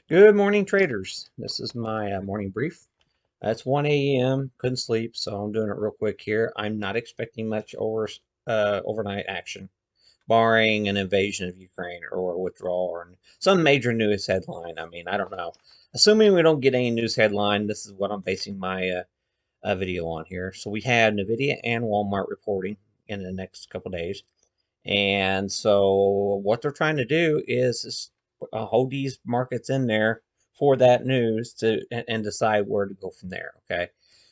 Good morning, traders. This is my morning brief. It's 1 a.m. Couldn't sleep, so I'm doing it real quick here. I'm not expecting much overnight action, barring an invasion of Ukraine or a withdrawal or some major news headline. I mean, I don't know. Assuming we don't get any news headline, this is what I'm basing my video on here. So we had Nvidia and Walmart reporting in the next couple days. And so what they're trying to do is hold these markets in there for that news and decide where to go from there. Okay.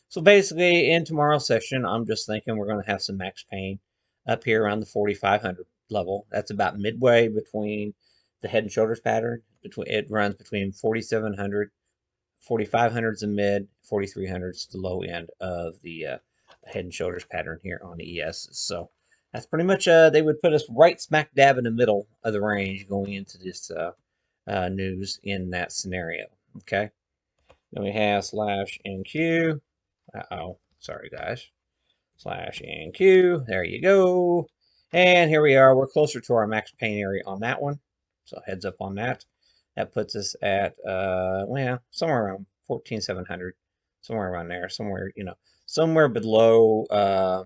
So basically, in tomorrow's session, I'm just thinking we're going to have some max pain up here around the 4,500 level. That's about midway between the head and shoulders pattern. It runs between 4,700, 4,500 is the mid, 4,300 is the low end of the head and shoulders pattern here on the ES. So that's pretty much, they would put us right smack dab in the middle of the range going into this news in that scenario. Okay. Then we have slash NQ. Uh-oh. Sorry, guys. Slash NQ. There you go. And here we are. We're closer to our max pain area on that one. So heads up on that. That puts us at, well, somewhere around 14,700. Somewhere around there. Somewhere, somewhere below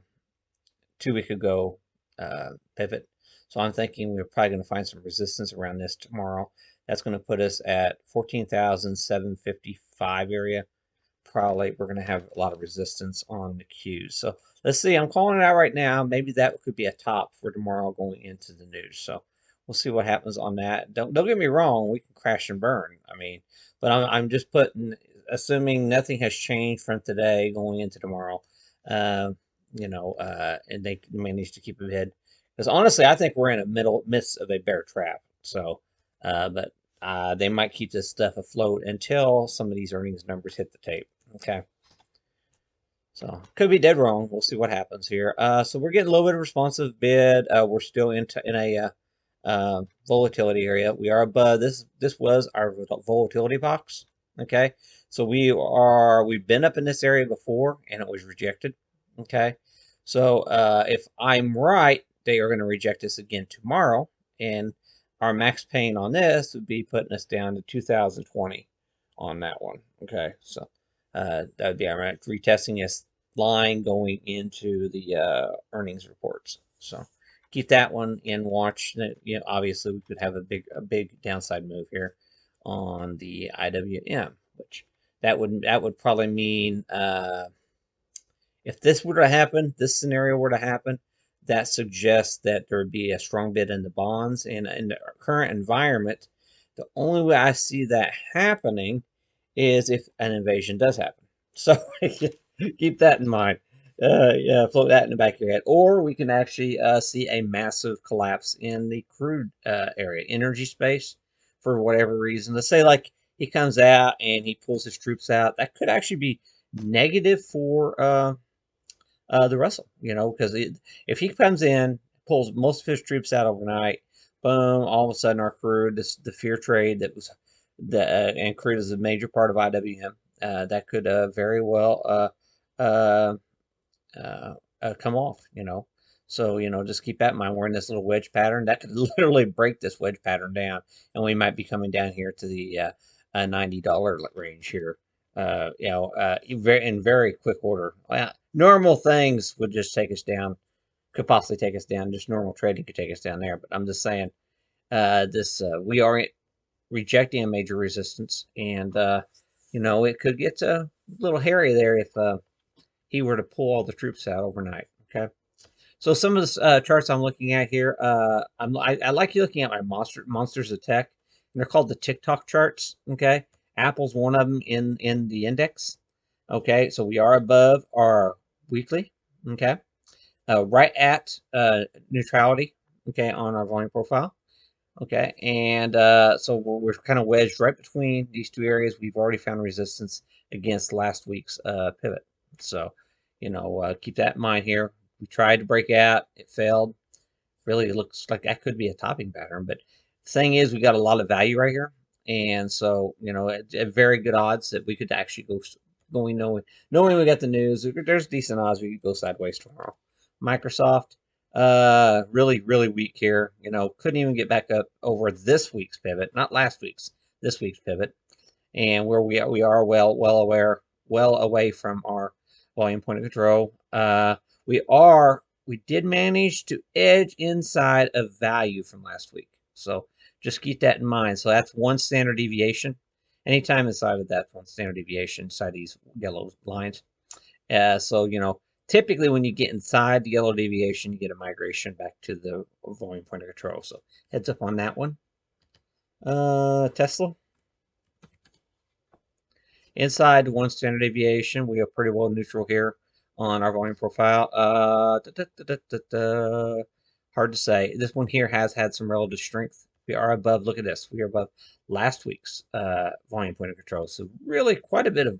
2 week ago pivot. So I'm thinking we're probably going to find some resistance around this tomorrow. That's going to put us at 14,755 area. Probably we're going to have a lot of resistance on the Qs. So let's see. I'm calling it out right now. Maybe that could be a top for tomorrow going into the news. So we'll see what happens on that. Don't get me wrong. We can crash and burn. I mean, but I'm just assuming nothing has changed from today going into tomorrow. Uh, and they manage to keep ahead. Because honestly, I think we're in a midst of a bear trap. So, but they might keep this stuff afloat until some of these earnings numbers hit the tape. Okay. So could be dead wrong. We'll see what happens here. So we're getting a little bit of responsive bid. We're still in a volatility area. We are above this. This was our volatility box. Okay. So we've been up in this area before and it was rejected. Okay. So if I'm right, they are going to reject us again tomorrow, and our max pain on this would be putting us down to 2020 on that one. Okay. So that would be all right. Retesting this line going into the earnings reports. So keep that one in watch. Obviously we could have a big downside move here on the IWM, which that would probably mean if this were to happen, this scenario were to happen, that suggests that there would be a strong bid in the bonds. And in the current environment, the only way I see that happening is if an invasion does happen. So keep that in mind. Yeah, float that in the back of your head. Or we can actually see a massive collapse in the crude area, energy space, for whatever reason. Let's say like he comes out and he pulls his troops out. That could actually be negative for the Russell, because if he comes in, pulls most of his troops out overnight, boom, all of a sudden our crude, the fear trade that was and crude is a major part of IWM, that could very well uh, come off. So, just keep that in mind. We're in this little wedge pattern that could literally break this wedge pattern down, and we might be coming down here to the $90 range here. In very quick order. Well, normal things would just take us down, could possibly take us down. Just normal trading could take us down there. But I'm just saying, this we are rejecting a major resistance, and it could get a little hairy there if he were to pull all the troops out overnight. Okay. So some of the charts I'm looking at here, I like you looking at my monsters of tech. And they're called the TikTok charts. Okay, Apple's one of them in the index. Okay, so we are above our weekly. Okay, right at neutrality. Okay, on our volume profile. Okay, and so we're kind of wedged right between these two areas. We've already found resistance against last week's pivot. So, keep that in mind here. We tried to break out, it failed. Really, it looks like that could be a topping pattern. But the thing is, we got a lot of value right here, and so at very good odds that we could actually knowing we got the news. There's decent odds we could go sideways tomorrow. Microsoft, really weak here. Couldn't even get back up over this week's pivot, not last week's, this week's pivot, and where we are well away from our volume point of control. We did manage to edge inside of value from last week, so just keep that in mind. So that's one standard deviation. Anytime inside of that one standard deviation inside these yellow lines. So typically when you get inside the yellow deviation, you get a migration back to the volume point of control. So heads up on that one. Tesla. Inside one standard deviation, we are pretty well neutral here on our volume profile. Hard to say. This one here has had some relative strength. We are above, look at this, we are above last week's volume point of control. So really quite a bit of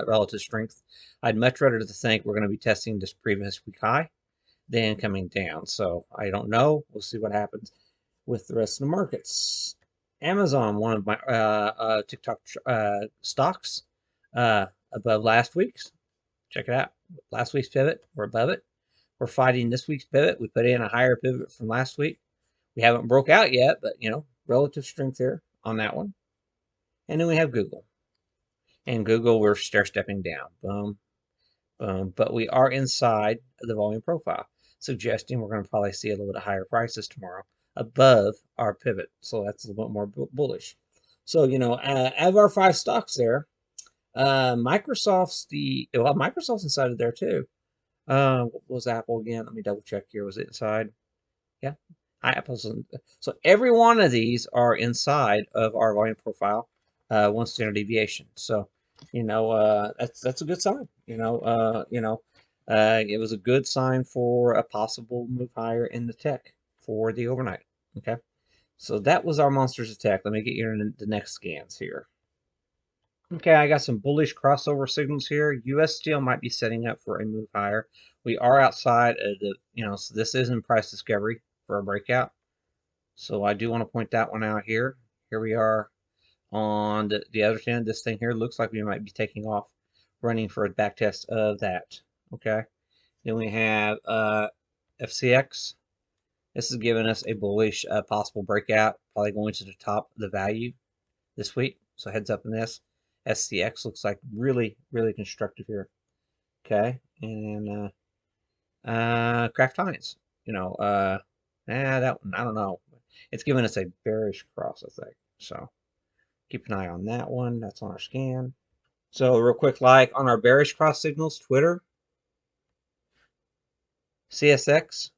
relative strength. I'd much rather to think we're going to be testing this previous week high than coming down. So I don't know. We'll see what happens with the rest of the markets. Amazon, one of my TikTok stocks, above last week's. Check it out. Last week's pivot, we're above it. We're fighting this week's pivot. We put in a higher pivot from last week. We haven't broke out yet, but relative strength here on that one. And then we have Google. And Google, we're stair-stepping down. Boom, boom. But we are inside the volume profile, suggesting we're going to probably see a little bit higher prices tomorrow above our pivot. So that's a little bit more bullish. So, out of our 5 stocks there, Microsoft's inside of there too. What was Apple again? Let me double check here. Was it inside? Yeah. Apple's so every one of these are inside of our volume profile, one standard deviation. So, that's a good sign. It was a good sign for a possible move higher in the tech for the overnight. Okay. So that was our monsters of tech. Let me get you in the next scans here. Okay, I got some bullish crossover signals here. U.S. Steel might be setting up for a move higher. We are outside of the, so this is in price discovery for a breakout. So I do want to point that one out here. Here we are on the other end. This thing here looks like we might be taking off, running for a back test of that. Okay. Then we have FCX. This is giving us a bullish possible breakout, probably going to the top of the value this week. So heads up in this. SCX looks like really, really constructive here. Okay, and Kraft Heinz, that one, I don't know. It's giving us a bearish cross, I think. So keep an eye on that one. That's on our scan. So real quick, on our bearish cross signals, Twitter, CSX,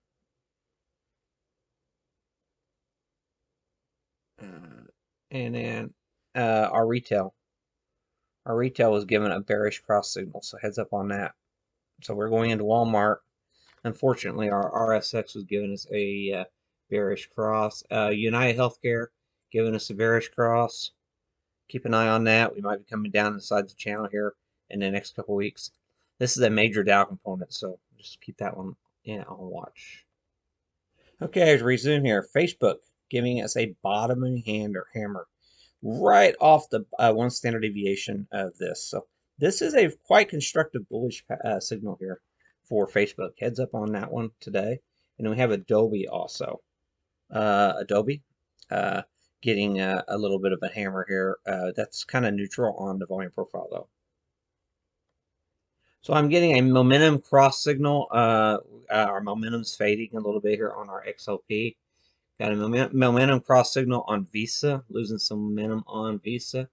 and then our retail. Our retail was given a bearish cross signal, so heads up on that. So we're going into Walmart. Unfortunately, our RSX was giving us a bearish cross. United Healthcare giving us a bearish cross. Keep an eye on that. We might be coming down inside the channel here in the next couple weeks. This is a major Dow component, so just keep that one on watch. Okay, as we resume here, Facebook giving us a bottoming hand or hammer right off the one standard deviation of this. So this is a quite constructive bullish signal here for Facebook. Heads up on that one today. And then we have Adobe also. Adobe getting a little bit of a hammer here. That's kind of neutral on the volume profile though. So I'm getting a momentum cross signal. Our momentum's fading a little bit here on our XLP. Got a momentum cross signal on Visa, losing some momentum on Visa.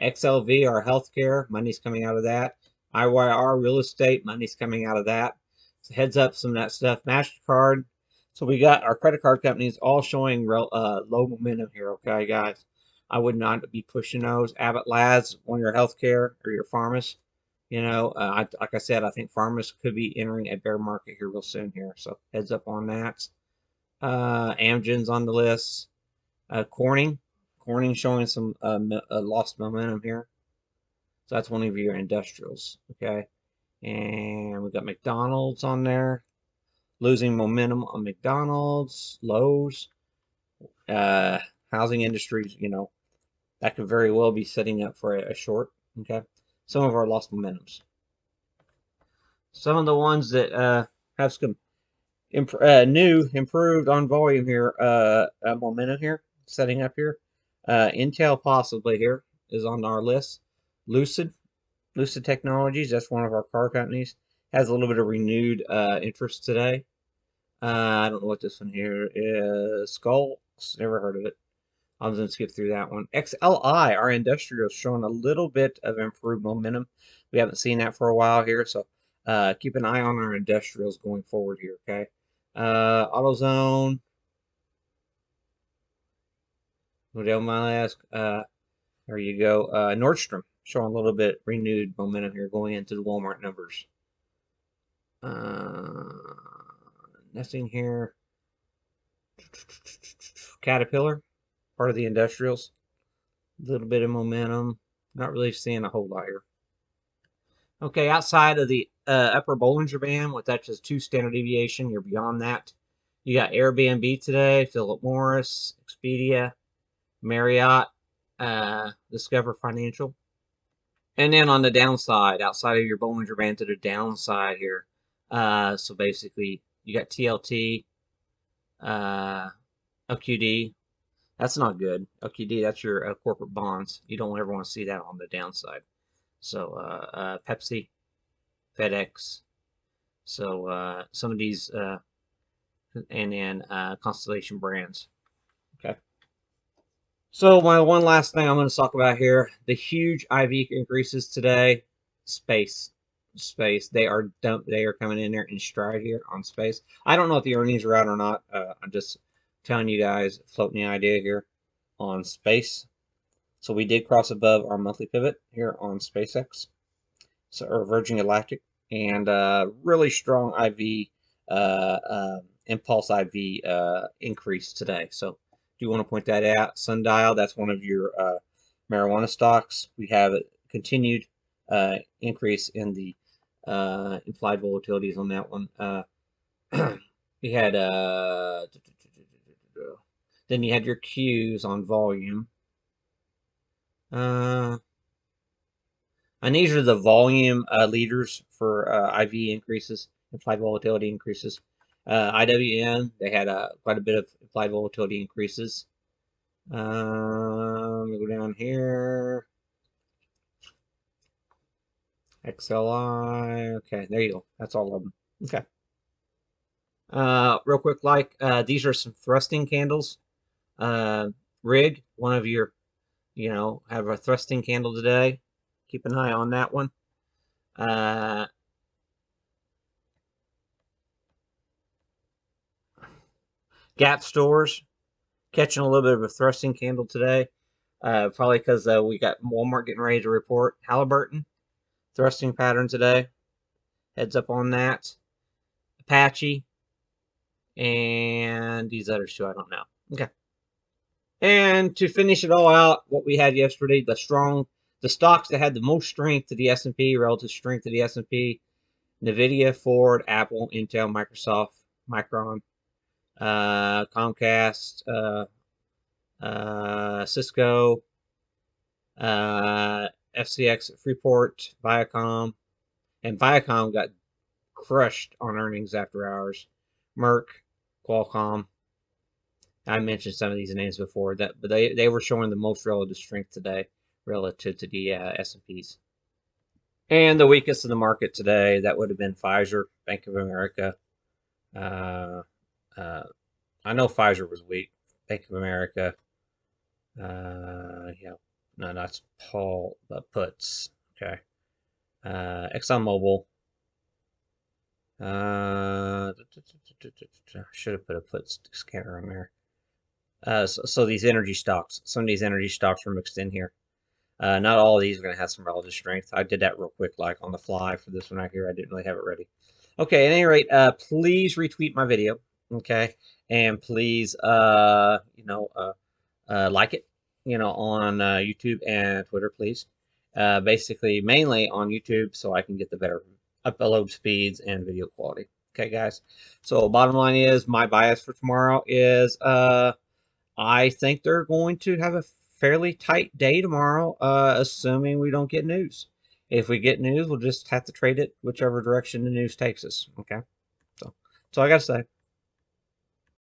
XLV, our healthcare, money's coming out of that. IYR, real estate, money's coming out of that. So heads up some of that stuff. MasterCard. So we got our credit card companies all showing low momentum here, okay, guys? I would not be pushing those. Abbott Labs, one of your healthcare or your pharmas. Like I said, I think pharmas could be entering a bear market here real soon here. So heads up on that. Amgen's on the list. Corning showing some lost momentum here. So that's one of your industrials, okay? And we got McDonald's on there, losing momentum on McDonald's, Lowe's, housing industries. That could very well be setting up for a short, okay? Some of our lost momentums. Some of the ones that have some improved on volume here, momentum here, setting up here. Intel possibly here is on our list. Lucid, Lucid Technologies, that's one of our car companies, has a little bit of renewed interest today. I don't know what this one here is. Skulls, never heard of it. I'm going to skip through that one. XLI, our industrial, showing a little bit of improved momentum. We haven't seen that for a while here, so keep an eye on our industrials going forward here, okay? AutoZone, Model Mask, there you go. Nordstrom, showing a little bit renewed momentum here going into the Walmart numbers. Nothing here. Caterpillar, part of the industrials. A little bit of momentum. Not really seeing a whole lot here. Okay, outside of the upper Bollinger Band, with that just 2 standard deviation, you're beyond that. You got Airbnb today, Philip Morris, Expedia, Marriott, Discover Financial. And then on the downside, outside of your Bollinger Band to the downside here, so basically you got TLT, OQD. That's not good. OQD, that's your corporate bonds. You don't ever want to see that on the downside. So Pepsi, FedEx. So some of these, and then Constellation Brands. Okay. So my one last thing I'm going to talk about here, the huge IV increases today. Space. They are coming in there in stride here on space. I don't know if the earnings are out or not. I'm just telling you guys, floating the idea here on space. So we did cross above our monthly pivot here on SpaceX, so or Virgin Galactic, and really strong IV impulse IV increase today. So do you want to point that out? Sundial, that's one of your marijuana stocks. We have a continued increase in the implied volatilities on that one. We had then you had your Qs on volume. And these are the volume leaders for IV increases, implied volatility increases. IWM, they had quite a bit of implied volatility increases. Let me go down here. XLI, okay, there you go. That's all of them. Okay. Real quick, these are some thrusting candles. Rig, one of your, have a thrusting candle today. Keep an eye on that one. Gap stores, catching a little bit of a thrusting candle today. Probably because we got Walmart getting ready to report. Halliburton, thrusting pattern today. Heads up on that. Apache, and these others two, I don't know. Okay. And to finish it all out, what we had yesterday, the stocks that had the most strength to the S&P, relative strength to the S&P, NVIDIA, Ford, Apple, Intel, Microsoft, Micron, Comcast, Cisco, FCX, Freeport, Viacom, and Viacom got crushed on earnings after hours. Merck, Qualcomm. I mentioned some of these names before, but they were showing the most relative strength today relative to the S&Ps. And the weakest in the market today, that would have been Pfizer, Bank of America. I know Pfizer was weak. Bank of America. Yeah, no, that's Paul puts. Okay. ExxonMobil. Should have put a put scanner on there. So these energy stocks, some of these energy stocks are mixed in here. Not all of these are going to have some relative strength. I did that real quick, like on the fly for this one right here. I didn't really have it ready. Okay, at any rate, please retweet my video, okay? And please, like it, on YouTube and Twitter, please. Basically, mainly on YouTube, so I can get the better upload speeds and video quality. Okay, guys. So bottom line is, my bias for tomorrow is, I think they're going to have a fairly tight day tomorrow, assuming we don't get news. If we get news, we'll just have to trade it whichever direction the news takes us. Okay, so that's all I got to say.